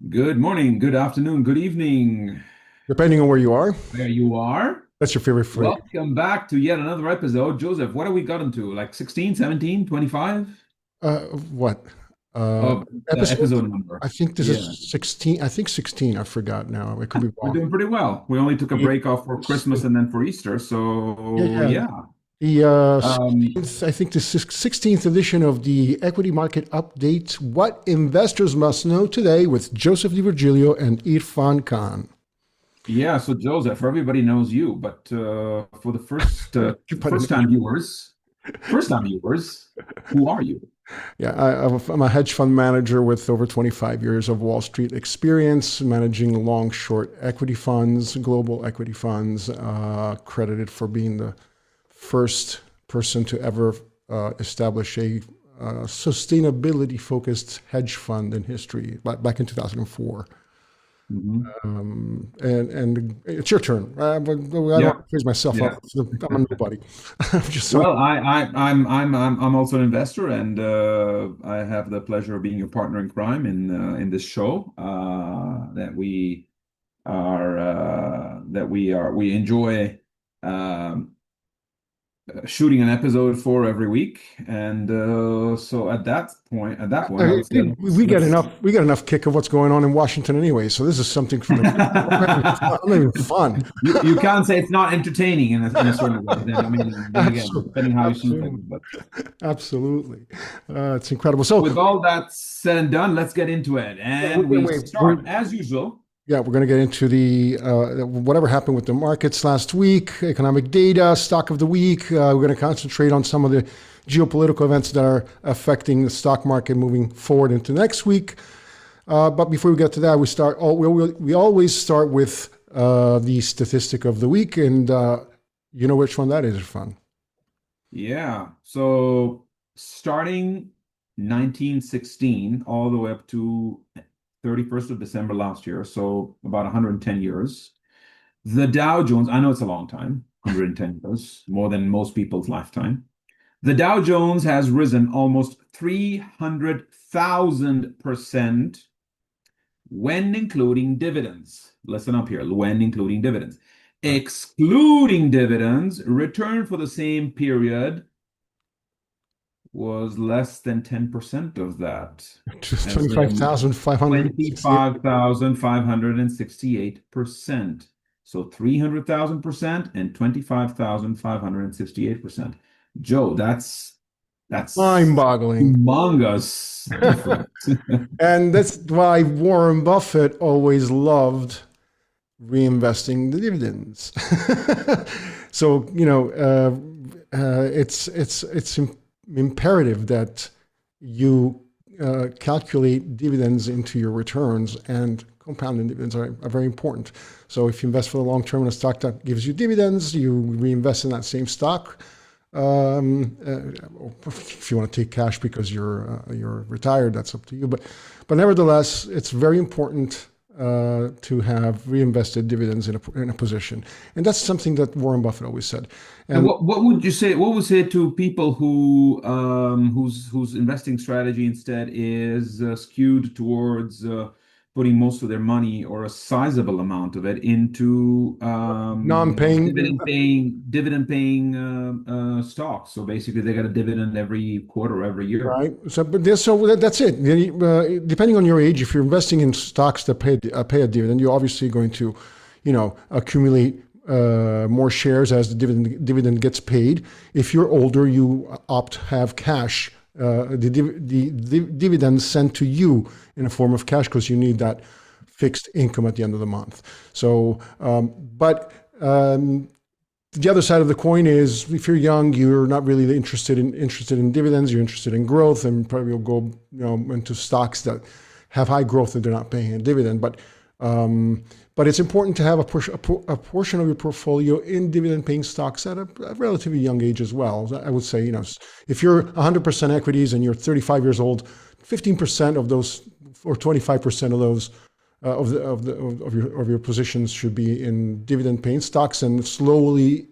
Good morning, good afternoon, good evening, Depending on where you are. where you are. That's your favorite phrase. Welcome back to yet another episode. Joseph, what have we gotten to? Like 16, 17, 25? What? Uh, Oh, the Episode? episode number. I think this Yeah, is 16. I think 16. I forgot now. I could be we're wrong. doing pretty well. We only took a break off for Christmas and then for Easter. Yeah, So, yeah. yeah. The Um, 16th, I think the 16th edition of the Equity Market Update. What investors must know today with Joseph DiVirgilio and Irfan Khan. yeah, so Joseph, everybody knows you, but for the Keep on first time viewers, who are you? Yeah, I'm a hedge fund manager with over 25 years of Wall Street experience, managing long, short equity funds, global equity funds, credited for being the first person to ever establish a sustainability focused hedge fund in history back in 2004. Mhm. And it's your turn. I don't want Yeah, to praise myself up. yeah. I'm a nobody. I'm just some. Well, I'm also an investor, and I have the pleasure of being your partner in crime in this show we enjoy um, shooting an episode for every week, and so at that point, I would say We get let's enough. We get enough kick of what's going on in Washington anyway. So this is something for the. I'm having fun. you can't say it's not entertaining in a certain way. Then again, Absolutely, depending how you see absolutely, things, but. absolutely. It's incredible. So With all that said and done, let's get into it. And we start, as usual. yeah, we're going to get into the whatever happened with the markets last week, economic data, stock of the week. We're going to concentrate on some of the geopolitical events that are affecting the stock market moving forward into next week. But before we get to that, we always start with the statistic of the week, and you know which one that is, fun. Yeah. So starting 1916 all the way up to 31st of December last year, so about 110 years, the Dow Jones, I know it's a long time, 110 years, more than most people's lifetime. The Dow Jones has risen almost 300,000% when including dividends. Listen up here, when including dividends. Excluding dividends, return for the same period was less than 10% of that, Just as in 25,568. 25,568%. So 300,000% and 25,568%. Joe, that's Mind-boggling. humongous difference. And that's why Warren Buffett always loved reinvesting the dividends. So, it's imperative that you calculate dividends into your returns, and compounding dividends are very important. So if you invest for the long term in a stock that gives you dividends, you reinvest in that same stock. If you want to take cash because you're retired, that's up to you. But nevertheless, it's very important to have reinvested dividends in a position, and that's something that Warren Buffett always said. And And what would you say? What would say to people whose investing strategy instead is skewed towards putting most of their money or a sizable amount of it into non-paying, dividend paying stocks? So basically, they get a dividend every quarter, every year. right? That's it. Depending on your age, if you're investing in stocks that pay a dividend, you're obviously going to, accumulate more shares as the dividend gets paid. If you're older, you opt to have cash, the dividends sent to you in a form of cash because you need that fixed income at the end of the month. So, but the other side of the coin is if you're young, you're not really interested in dividends. You're interested in growth, and probably will go into stocks that have high growth and they're not paying a dividend. But it's important to have a portion of your portfolio in dividend-paying stocks at a relatively young age as well. I would say, if you're 100% equities and you're 35 years old, 15% of those or 25% of those of your positions should be in dividend-paying stocks, and slowly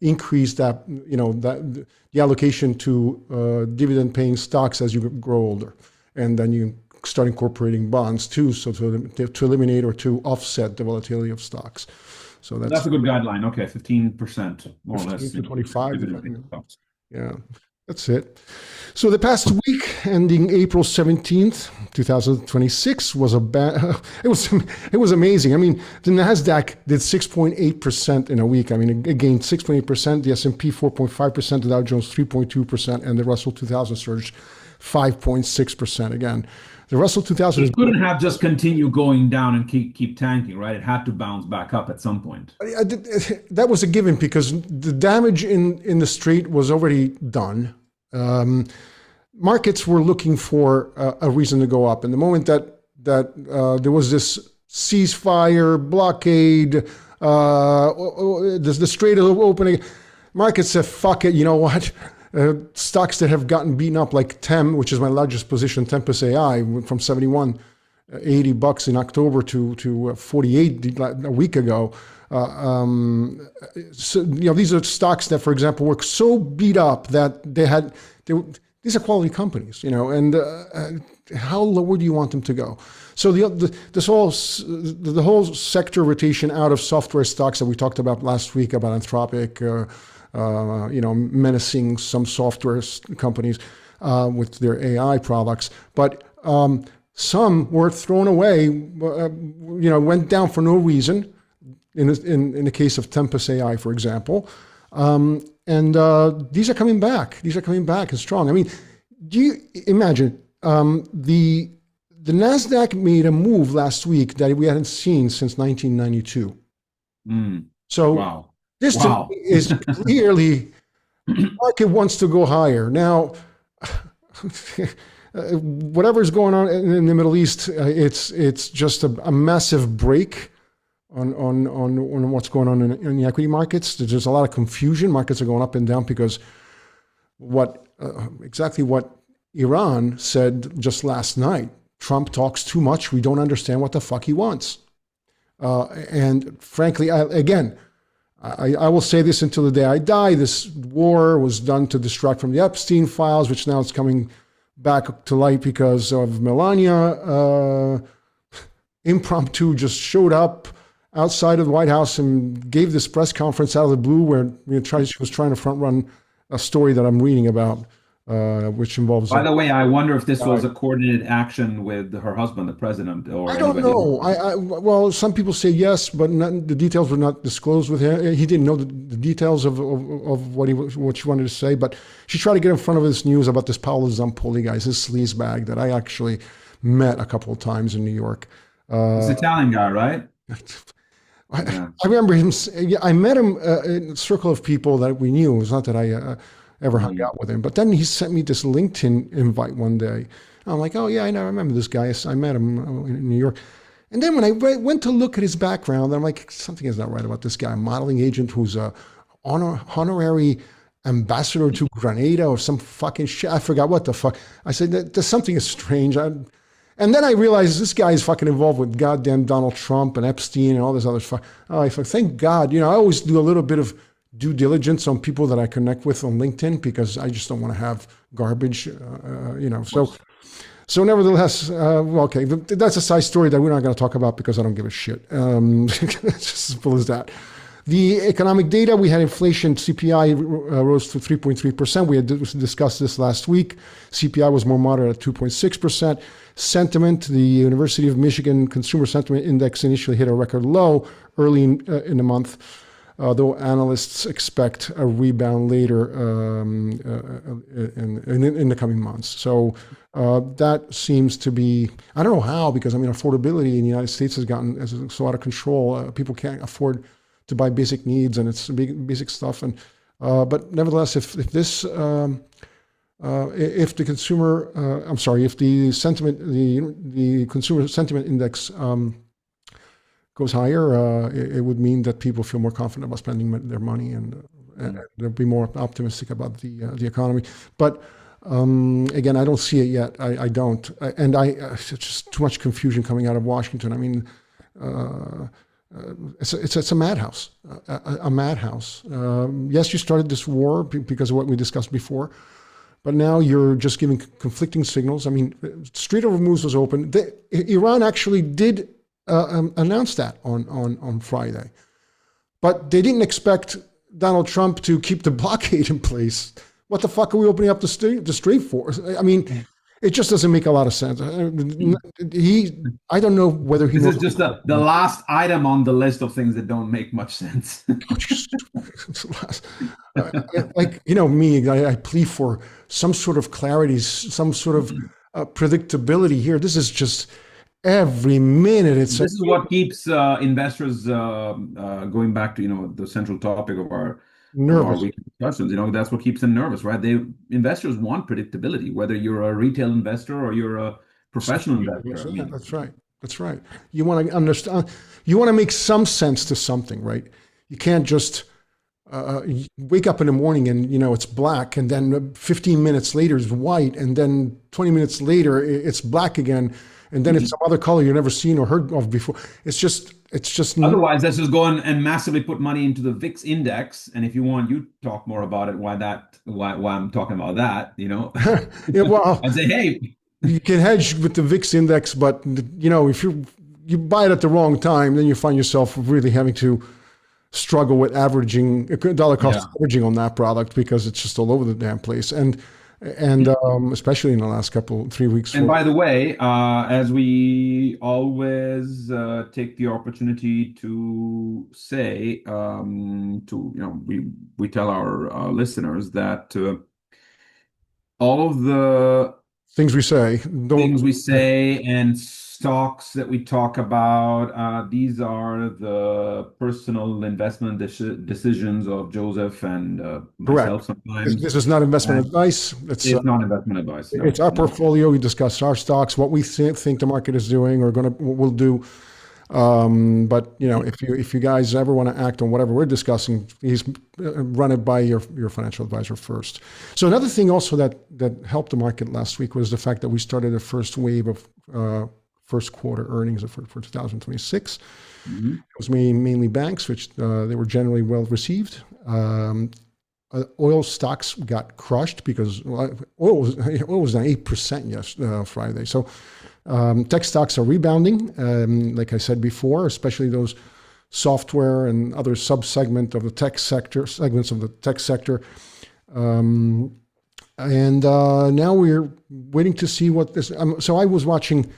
increase that the allocation to dividend-paying stocks as you grow older, and then you start incorporating bonds too, so to eliminate or to offset the volatility of stocks. So That's that's a good guideline. Okay, 15% more or 15 less to in 25, dividend depending. stocks. Yeah, that's it. So the past week, ending April 17th, 2026, was a bad. It was amazing. I mean, the Nasdaq did 6.8% in a week. I mean, it gained 6.8%. The S&P 4.5%. The Dow Jones 3.2%, and the Russell 2000 surged 5.6%. Again, the Russell 2000 is. It couldn't have just continued going down and keep tanking, right? It had to bounce back up at some point. That was a given because the damage in the Strait was already done. Markets were looking for a reason to go up, and the moment that there was this ceasefire, blockade, the Strait of opening, markets said, "Fuck it, you know what?" Stocks that have gotten beaten up, like TEM, which is my largest position, Tempest AI, went from 71, $80 in October to 48 a week ago. So, these are stocks that, for example, were so beat up that these are quality companies, and how low do you want them to go? So the whole sector rotation out of software stocks that we talked about last week about Anthropic, menacing some software companies with their AI products, but some were thrown away, went down for no reason. In the case of Tempest AI, for example, and these are coming back. These are coming back and strong. I mean, do you imagine the Nasdaq made a move last week that we hadn't seen since 1992? So Wow. this to me is clearly the market wants to go higher now. Whatever's going on in the Middle East, it's just a massive break on what's going on in the equity markets. There's a lot of confusion. Markets are going up and down because exactly what Iran said just last night. Trump talks too much. We don't understand what the fuck he wants. And frankly, I will say this until the day I die. This war was done to distract from the Epstein files, which now is coming back to light because of Melania. Impromptu just showed up outside of the White House and gave this press conference out of the blue where she was trying to front run a story that I'm reading about, which involves. By the way, I wonder if this was a coordinated action with her husband, the president, or I don't know. Well, some people say yes, but the details were not disclosed with him. He didn't know the details of what she wanted to say, but she tried to get in front of this news about this Paolo Zampoli guy, this sleazebag that I actually met a couple of times in New York. This Italian guy, right? I remember him. I met him in a circle of people that we knew. It was not that I ever hung out with him. But then he sent me this LinkedIn invite one day. I'm like, oh yeah, I remember this guy. I met him in New York. And then when I went to look at his background, I'm like, something is not right about this guy. A modeling agent who's a honorary ambassador to Grenada or some fucking shit. I forgot what the fuck. I said, there's something is strange. And then I realized this guy is fucking involved with goddamn Donald Trump and Epstein and all this other stuff. Oh, thank God. I always do a little bit of due diligence on people that I connect with on LinkedIn because I just don't want to have garbage, So nevertheless, okay, that's a side story that we're not going to talk about because I don't give a shit. It's just as simple as that. The economic data, we had inflation, CPI rose to 3.3%. We had discussed this last week. CPI was more moderate at 2.6%. Sentiment, the University of Michigan Consumer Sentiment Index initially hit a record low early in the month, though analysts expect a rebound later in the coming months. So that seems to be, I don't know how, because affordability in the United States has gotten so out of control. People can't afford to buy basic needs, and it's basic stuff. And but nevertheless, if the consumer, if the sentiment, the consumer sentiment index goes higher, it would mean that people feel more confident about spending their money, and they'll be more optimistic about the economy. But again, I don't see it yet. I don't, and it's just too much confusion coming out of Washington. It's a madhouse, a madhouse. Yes, you started this war because of what we discussed before, but now you're just giving conflicting signals. I mean, Strait of Hormuz was open. Iran actually did announce that on Friday, but they didn't expect Donald Trump to keep the blockade in place. What the fuck are we opening up the strait for? I mean, it just doesn't make a lot of sense. I don't know whether he This knows. is just the last item on the list of things that don't make much sense. Like, me, I plead for some sort of clarity, some sort of predictability here. This is just every minute. This is what keeps investors going back to the central topic of our nervous. weekly discussions. That's what keeps them nervous, right? Investors want predictability, whether you're a retail investor or you're a professional investor. I Yeah, mean, that's right. That's right. You want to understand, you want to make some sense to something, right? You can't just you wake up in the morning and it's black, and then 15 minutes later it's white, and then 20 minutes later it's black again, and then it's some other color you've never seen or heard of before. It's just otherwise, let's just go and massively put money into the VIX index. And if you want, you talk more about it. Why I'm talking about that? yeah, well, and say, hey, you can hedge with the VIX index, but if you buy it at the wrong time, then you find yourself really having to struggle with averaging dollar cost averaging on that product, because it's just all over the damn place, and especially in the last 3 weeks. And by the way, as we always take the opportunity to say, we tell our listeners that all of the things we say and stocks that we talk about, these are the personal investment decisions of Joseph and myself. Sometimes this is not investment advice. It's not investment advice. No, it's our portfolio. We discuss our stocks, what we think the market is doing or will do. But if you guys ever want to act on whatever we're discussing, please run it by your financial advisor first. So another thing also that helped the market last week was the fact that we started a first wave of first quarter earnings for 2026. Mm-hmm. It was mainly banks, which they were generally well received. Oil stocks got crushed because oil was down 8% Friday. So tech stocks are rebounding, like I said before, especially those software and other segments of the tech sector. And now we're waiting to see what this. So I was watching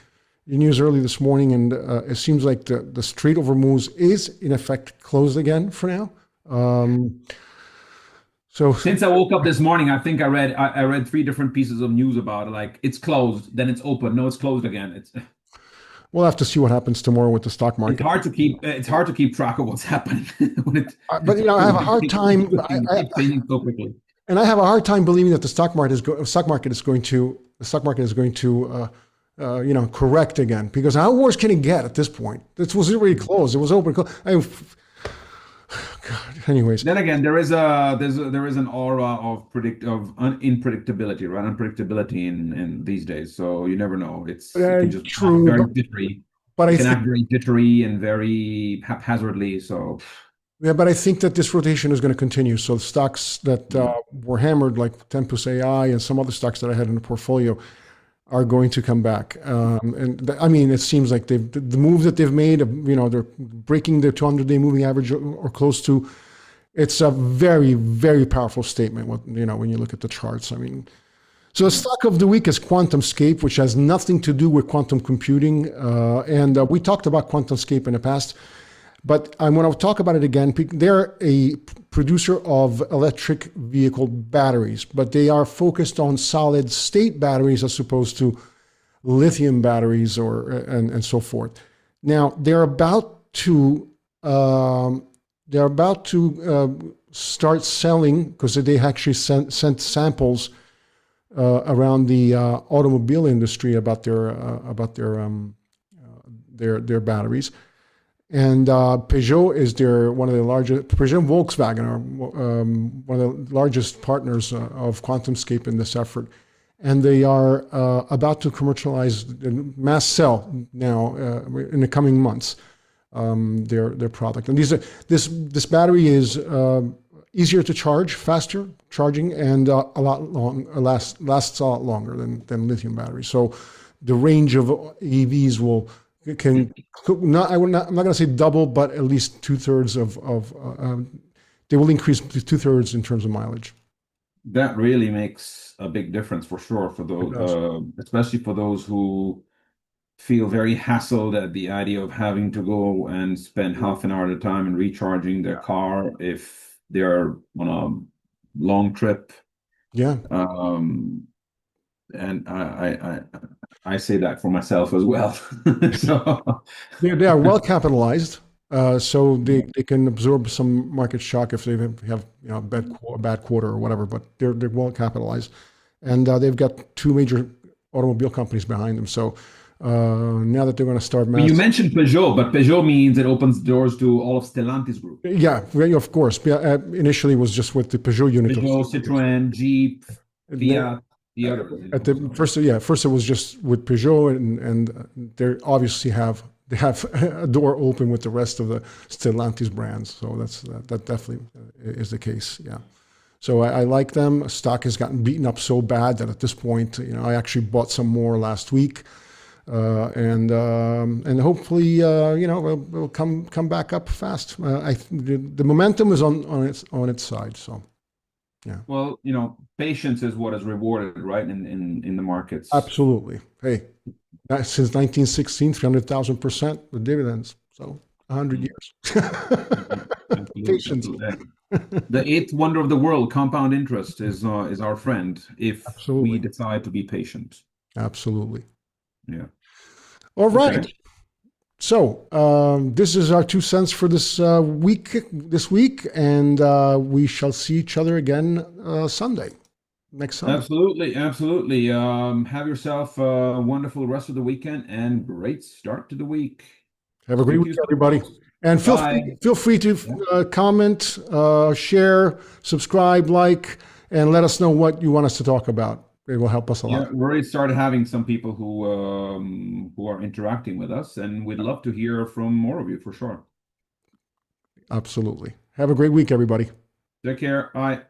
the news early this morning, and it seems like the Strait of Hormuz is in effect closed again for now. So since I woke up this morning, I think I read 3 different pieces of news about it. Like, it's closed, then it's open. No, it's closed again. We'll have to see what happens tomorrow with the stock market. It's hard to keep track of what's happening but I have a hard time. Changing so quickly. And I have a hard time believing that the stock market is going to correct again, because how worse can it get at this point? It was already closed. It was open. God. Anyways, then again, there is an aura of unpredictability, right? Unpredictability in these days. So you never know. It can just true, very jittery. But it can act very jittery and very haphazardly. So yeah, but I think that this rotation is going to continue. So the stocks that were hammered, like Tempus AI and some other stocks that I had in the portfolio, are going to come back. It seems like the move that they've made, they're breaking their 200-day moving average or close to. It's a very, very powerful statement when you look at the charts. So the stock of the week is Quantumscape, which has nothing to do with quantum computing. And we talked about Quantumscape in the past, but I want to talk about it again. They're a producer of electric vehicle batteries, but they are focused on solid state batteries as opposed to lithium batteries and so forth. Now they're about to start selling, because they actually sent samples around the automobile industry about their batteries. And Peugeot is one of the largest. Peugeot and Volkswagen are one of the largest partners of Quantumscape in this effort, and they are about to commercialize mass sell now in the coming months their product. And this battery is easier to charge, faster charging, and a lot lasts a lot longer than lithium batteries. So the range of EVs will can not I'm not going to say double, but at least two-thirds of they will increase to two-thirds in terms of mileage. That really makes a big difference for sure for It those, does. especially for those who feel very hassled at the idea of having to go and spend half an hour at a time and recharging their car if they're on a long trip. Yeah. Um, and I say that for myself as well. So They are well capitalized, so they can absorb some market shock if they have a bad quarter or whatever. But they're well capitalized, and they've got two major automobile companies behind them. So now that they're going to start you mass, mentioned Peugeot, but Peugeot means it opens doors to all of Stellantis group. yeah, of course. Yeah, initially was just with the Peugeot unit of Peugeot, Stellantis. Citroën, Jeep, They- Fiat, the others, you At know. the So first, yeah, first it was just with Peugeot, and they obviously they have a door open with the rest of the Stellantis brands. So that definitely is the case. Yeah. So I like them. Stock has gotten beaten up so bad that at this point, I actually bought some more last week, and hopefully, we'll come back up fast. The momentum is on its side. So yeah, well, patience is what is rewarded, right? In the markets. absolutely. Hey, since 1916, 300,000% the dividends. So 100 Mm, years. absolutely, Patience. absolutely. The eighth wonder of the world, compound interest, is our friend if we Absolutely. decide to be patient. Absolutely. Yeah. All Okay. right. So this is our 2 cents for this week, and we shall see each other again next Sunday. Absolutely, absolutely. Have yourself a wonderful rest of the weekend and great start to the week. Have a great Speak to week, you soon, everybody. folks. And Bye. feel free to Yeah. comment, share, subscribe, like, and let us know what you want us to talk about. It will help us a Yeah, lot. we already started having some people who are interacting with us, and we'd love to hear from more of you for sure. Absolutely. Have a great week, everybody. Take care. Bye.